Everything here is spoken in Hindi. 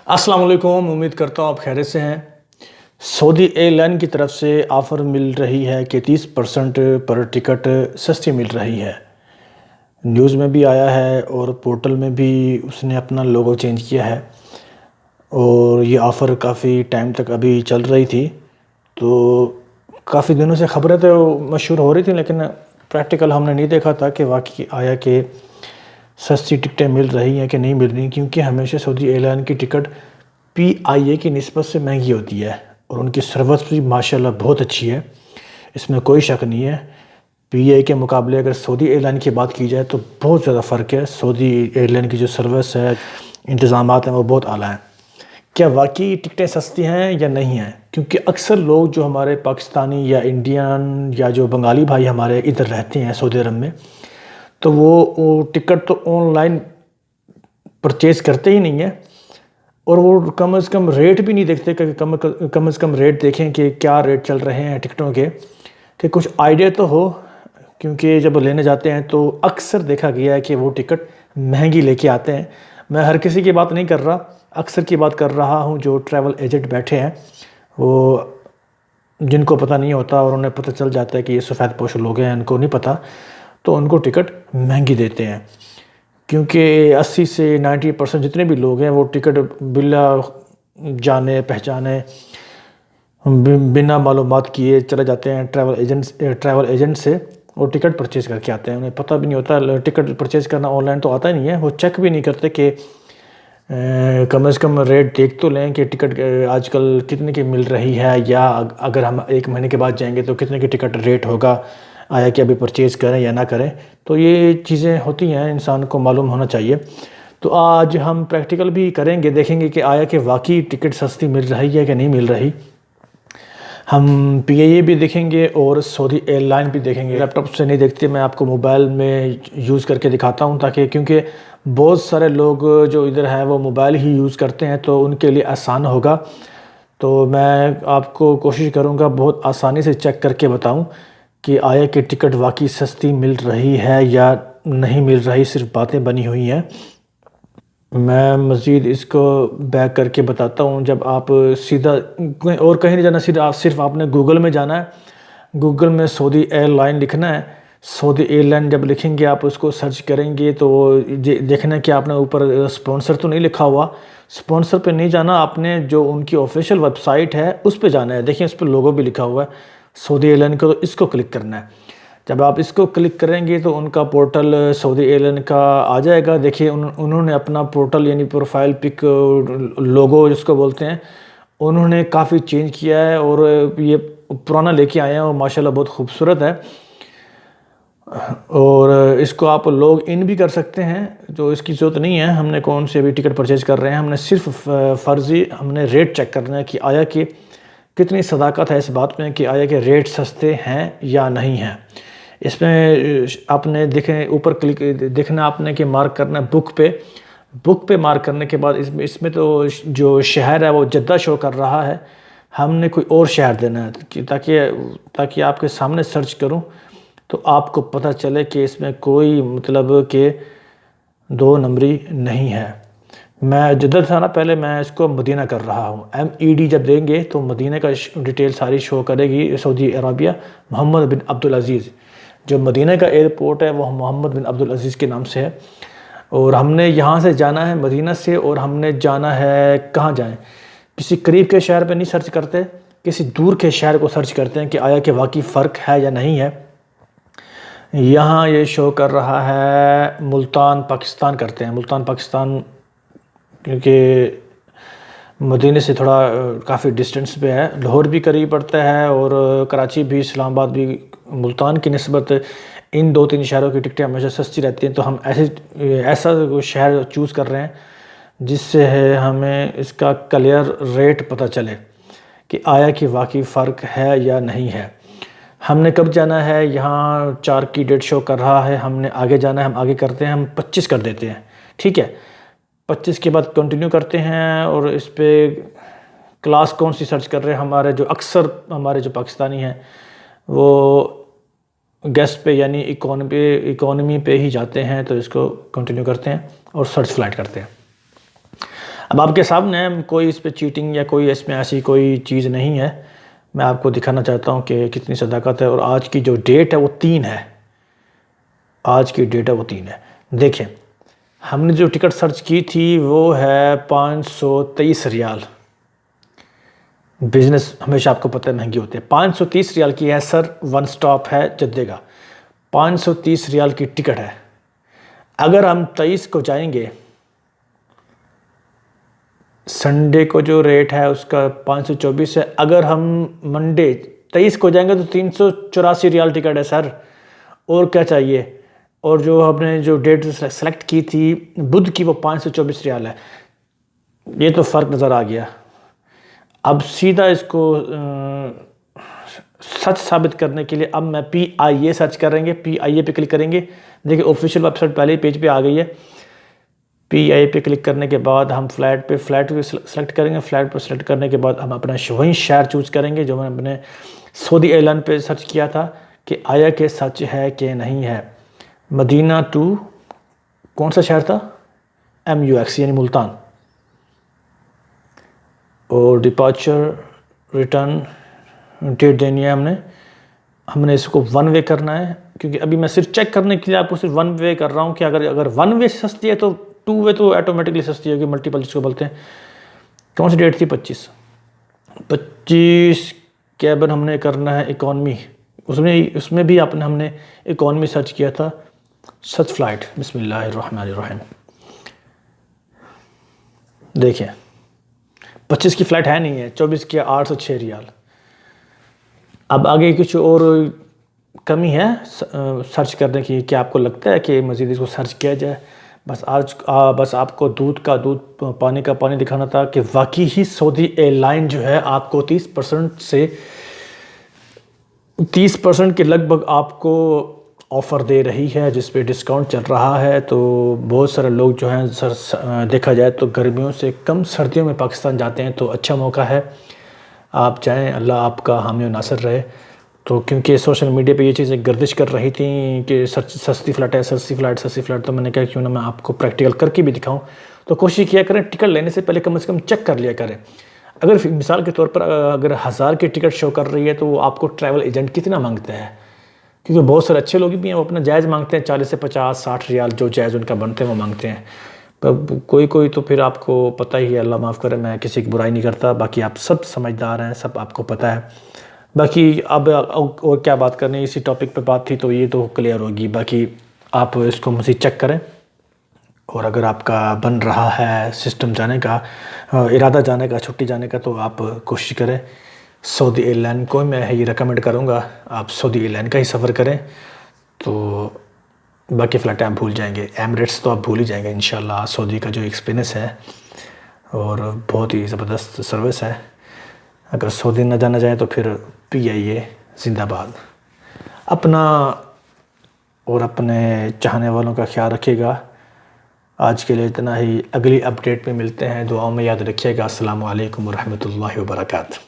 अस्सलाम वालेकुम। उम्मीद करता हूँ आप खैरियत से हैं। सऊदी एयरलाइन की तरफ से ऑफ़र मिल रही है कि 30% पर टिकट सस्ती मिल रही है। न्यूज़ में भी आया है और पोर्टल में भी उसने अपना लोगो चेंज किया है और ये ऑफ़र काफ़ी टाइम तक अभी चल रही थी। तो काफ़ी दिनों से ख़बरें तो मशहूर हो रही थी, लेकिन प्रैक्टिकल हमने नहीं देखा था कि वाकई आया कि सस्ती टिकटें मिल रही हैं कि नहीं मिल रही, क्योंकि हमेशा सऊदी एयरलाइन की टिकट पीआईए की निस्बत से महंगी होती है और उनकी सर्विस भी माशाल्लाह बहुत अच्छी है, इसमें कोई शक नहीं है। पीआईए के मुकाबले अगर सऊदी एयरलाइन की बात की जाए तो बहुत ज़्यादा फ़र्क है। सऊदी एयरलाइन की जो सर्विस है, इंतज़ामात हैं, वो बहुत आला हैं। क्या वाकई टिकटें सस्ती हैं या नहीं हैं? क्योंकि अक्सर लोग जो हमारे पाकिस्तानी या इंडियन या जो बंगाली भाई हमारे इधर रहते हैं सऊदी अरब में, तो वो टिकट तो ऑनलाइन परचेज़ करते ही नहीं है और वो कम से कम रेट भी नहीं देखते कि कम से कम रेट देखें कि क्या रेट चल रहे हैं टिकटों के, कि कुछ आइडिया तो हो। क्योंकि जब लेने जाते हैं तो अक्सर देखा गया है कि वो टिकट महंगी लेके आते हैं। मैं हर किसी की बात नहीं कर रहा, अक्सर की बात कर रहा हूँ। जो ट्रैवल एजेंट बैठे हैं, वो जिनको पता नहीं होता और उन्हें पता चल जाता है कि ये सफ़ेद पोश लोग हैं, इनको नहीं पता, तो उनको टिकट महंगी देते हैं। क्योंकि 80 से 90% जितने भी लोग हैं वो टिकट बिना जाने पहचाने, बिना मालूमात किए चले जाते हैं ट्रैवल एजेंट से और टिकट परचेज़ करके आते हैं। उन्हें पता भी नहीं होता, टिकट परचेज़ करना ऑनलाइन तो आता ही नहीं है। वो चेक भी नहीं करते कि कम से कम रेट देख तो लें कि टिकट आजकल कितने की मिल रही है, या अगर हम 1 महीने के बाद जाएंगे तो कितने की टिकट रेट होगा, आया कि अभी परचेज़ करें या ना करें। तो ये चीज़ें होती हैं, इंसान को मालूम होना चाहिए। तो आज हम प्रैक्टिकल भी करेंगे, देखेंगे कि आया कि वाकई टिकट सस्ती मिल रही है कि नहीं मिल रही। हम पीआईए भी देखेंगे और सऊदी एयरलाइन भी देखेंगे। लैपटॉप से नहीं देखते, मैं आपको मोबाइल में यूज़ करके दिखाता हूँ, ताकि क्योंकि बहुत सारे लोग जो इधर हैं वो मोबाइल ही यूज़ करते हैं, तो उनके लिए आसान होगा। तो मैं आपको कोशिश करूँगा बहुत आसानी से चेक करके बताऊँ कि आया कि टिकट वाकई सस्ती मिल रही है या नहीं मिल रही, सिर्फ बातें बनी हुई हैं। मैं मज़ीद इसको बैक करके बताता हूँ। जब आप सीधा और कहीं नहीं जाना, सिर्फ आपने गूगल में जाना है। गूगल में सऊदी एयरलाइन लिखना है। सऊदी एयरलाइन जब लिखेंगे, आप उसको सर्च करेंगे तो देखना है कि आपने ऊपर स्पॉन्सर तो नहीं लिखा हुआ। स्पॉन्सर पे नहीं जाना, आपने जो उनकी ऑफिशियल वेबसाइट है उस पे जाना है। देखिए उस पर लोगो भी लिखा हुआ है सऊदी एयरलाइन का, तो इसको क्लिक करना है। जब आप इसको क्लिक करेंगे तो उनका पोर्टल सऊदी एयरलाइन का आ जाएगा। देखिए उन्होंने अपना पोर्टल यानी प्रोफाइल पिक, लोगो जिसको बोलते हैं, उन्होंने काफ़ी चेंज किया है और ये पुराना लेके आए हैं और माशाल्लाह बहुत खूबसूरत है। और इसको आप लॉग इन भी कर सकते हैं, जो इसकी ज़रूरत नहीं है। हमने कौन से अभी टिकट परचेज़ कर रहे हैं, हमने सिर्फ फ़र्ज़ी हमने रेट चेक करना है कि आया कि कितनी सदाकत है इस बात में कि आया कि रेट सस्ते हैं या नहीं हैं। इसमें आपने देखें ऊपर क्लिक देखना आपने कि मार्क करना है बुक पे मार्क करने के बाद इसमें तो जो शहर है वो जद्दा शो कर रहा है। हमने कोई और शहर देना है कि ताकि आपके सामने सर्च करूं तो आपको पता चले कि इसमें कोई मतलब कि 2 नंबरी नहीं है। मैं जद्दा था ना पहले, मैं इसको मदीना कर रहा हूँ। MED जब देंगे तो मदीना का डिटेल सारी शो करेगी। सऊदी अरबिया मोहम्मद बिन अब्दुल अज़ीज़, जो मदीना का एयरपोर्ट है वो मोहम्मद बिन अब्दुल अज़ीज़ के नाम से है। और हमने यहाँ से जाना है मदीना से, और हमने जाना है कहाँ जाएं, किसी करीब के शहर पे नहीं सर्च करते, किसी दूर के शहर को सर्च करते हैं कि आया कि वाकई फ़र्क है या नहीं है। यहाँ ये शो कर रहा है मुल्तान पाकिस्तान करते हैं, मुल्तान पाकिस्तान, क्योंकि मदीने से थोड़ा काफ़ी डिस्टेंस पे है। लाहौर भी करीब पड़ता है और कराची भी, इस्लामाबाद भी। मुल्तान की निस्बत इन 2-3 शहरों की टिकटें हमेशा सस्ती रहती हैं। तो हम ऐसा शहर चूज़ कर रहे हैं जिससे है हमें इसका क्लियर रेट पता चले कि आया कि वाकई फ़र्क है या नहीं है। हमने कब जाना है, यहाँ 4 की डेट शो कर रहा है, हमने आगे जाना है। हम आगे करते हैं, हम 25 कर देते हैं, ठीक है। 25 के बाद कंटिन्यू करते हैं और इस पर क्लास कौन सी सर्च कर रहे हैं। हमारे जो पाकिस्तानी हैं वो गेस्ट पे यानी इकोनॉमी पे ही जाते हैं, तो इसको कंटिन्यू करते हैं और सर्च फ्लाइट करते हैं। अब आपके सामने है, कोई इस पे चीटिंग या कोई इसमें ऐसी कोई चीज़ नहीं है। मैं आपको दिखाना चाहता हूँ कि कितनी सदाकत है। और आज की जो डेट है वो 3 है, आज की डेट है वो 3 है। देखें, हमने जो टिकट सर्च की थी वो है 523 रियाल। बिज़नेस हमेशा आपको पता है महंगी होती है। 530 रियाल की है सर, वन स्टॉप है जद्दे का। 530 रियाल की टिकट है। अगर हम 23 को जाएंगे, संडे को जो रेट है उसका 524 है। अगर हम मंडे 23 को जाएंगे तो 384 रियाल टिकट है सर, और क्या चाहिए। और जो हमने जो डेट सेलेक्ट की थी बुध की, वो 524 रियाल है। ये तो फ़र्क नज़र आ गया। अब सीधा इसको सच साबित करने के लिए अब मैं PIA सर्च करेंगे, PIA पे क्लिक करेंगे। देखिए ऑफिशियल वेबसाइट पहले ही पेज पे आ गई है। PIA पे क्लिक करने के बाद हम फ्लैट पे सेलेक्ट करेंगे। फ्लैट पे सेलेक्ट करने के बाद हम अपना वही शहर चूज़ करेंगे जो मैंने अपने सऊदी एयरलाइन पे सर्च किया था कि आया कि सच है कि नहीं है। मदीना टू कौन सा शहर था, MUX यानी मुल्तान। और डिपार्चर रिटर्न डेट देनी है हमने इसको 1 वे करना है, क्योंकि अभी मैं सिर्फ चेक करने के लिए आपको सिर्फ 1 वे कर रहा हूँ कि अगर 1 वे सस्ती है तो 2 वे तो ऑटोमेटिकली सस्ती होगी, मल्टीपल जिसको बोलते हैं। कौन सी डेट थी, 25 कैबिन हमने करना है इकॉनमी। उसमें भी हमने इकॉनमी सर्च किया था। सच फ्लाइट, बिस्मिल्लाहिर्रहमानिर्रहीम। देखिए 25 की फ़्लाइट है नहीं है, 24 की 806 रियाल। अब आगे कुछ और कमी है सर्च करने की, क्या आपको लगता है कि मज़ीद इसको सर्च किया जाए? बस आपको दूध का दूध पानी का पानी दिखाना था कि वाकई ही सऊदी एयरलाइन जो है आपको 30% के लगभग आपको ऑफ़र दे रही है, जिस पे डिस्काउंट चल रहा है। तो बहुत सारे लोग जो हैं देखा जाए तो गर्मियों से कम सर्दियों में पाकिस्तान जाते हैं, तो अच्छा मौका है, आप जाएं। अल्लाह आपका हामी और नासर रहे। तो क्योंकि सोशल मीडिया पे ये चीज़ें गर्दिश कर रही थी कि सस्ती फ़्लाइट है, सस्ती फ़्लाइट, तो मैंने कहा क्यों ना मैं आपको प्रैक्टिकल करके भी दिखाऊं। तो कोशिश किया करें टिकट लेने से पहले कम से कम चेक कर लिया करें। अगर मिसाल के तौर पर अगर 1000 की टिकट शो कर रही है तो वो आपको ट्रैवल एजेंट कितना मांगता है, क्योंकि बहुत सारे अच्छे लोग भी हैं वो अपना जायज़ मांगते हैं, 40 से 50-60 रियाल जो जायज़ उनका बनते हैं वो मांगते हैं। पर कोई तो फिर आपको पता ही है, अल्लाह माफ़ करे, मैं किसी की बुराई नहीं करता, बाकी आप सब समझदार हैं, सब आपको पता है। बाकी अब और क्या बात करनी, इसी टॉपिक पे बात थी तो ये तो क्लियर होगी। बाकी आप इसको मज़ीद चेक करें, और अगर आपका बन रहा है सिस्टम जाने का, इरादा जाने का, छुट्टी जाने का, तो आप कोशिश करें सऊदी एयरलाइन को मैं ये रेकमेंड करूँगा आप सऊदी एयरलाइन का ही सफ़र करें। तो बाकी फ़्लाइटें आप भूल जाएंगे, एमिरेट्स तो आप भूल ही जाएंगे इंशाल्लाह। सऊदी का जो एक्सपीरियंस है और बहुत ही ज़बरदस्त सर्विस है। अगर सऊदी ना जाना जाए तो फिर PIA जिंदाबाद। अपना और अपने चाहने वालों का ख्याल रखिएगा। आज के लिए इतना ही, अगली अपडेट में मिलते हैं। दुआओं में याद रखिएगा। अस्सलामु अलैकुम व रहमतुल्लाहि व बरकातहू।